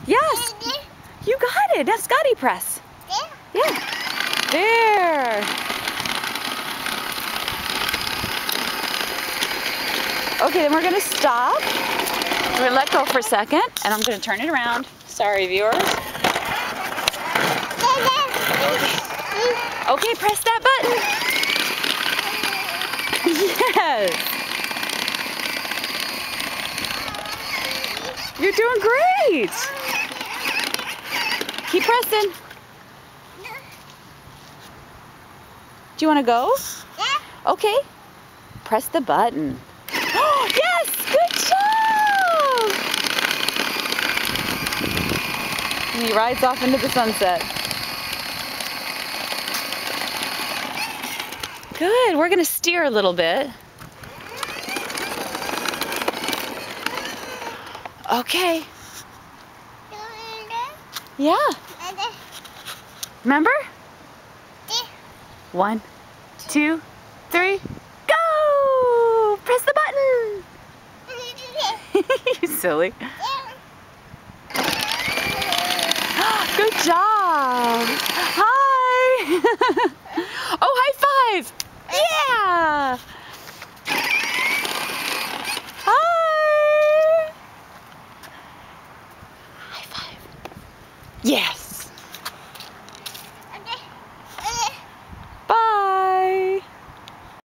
Yes. You got it. Now Scotty press. Yeah. There. Okay, then we're going to stop. We're going to let go for a second, and I'm going to turn it around. Sorry, viewers. Okay, press that button. Yes. You're doing great. Keep pressing. Do you want to go? Yeah. Okay. Press the button. Oh, yes! Good job! And he rides off into the sunset. Good. We're going to steer a little bit. Okay. Yeah. Remember? 1, 2, 3, go! Press the button! You silly. Good job! Hi! Oh, high five! Yeah! Hi! High five. Yes!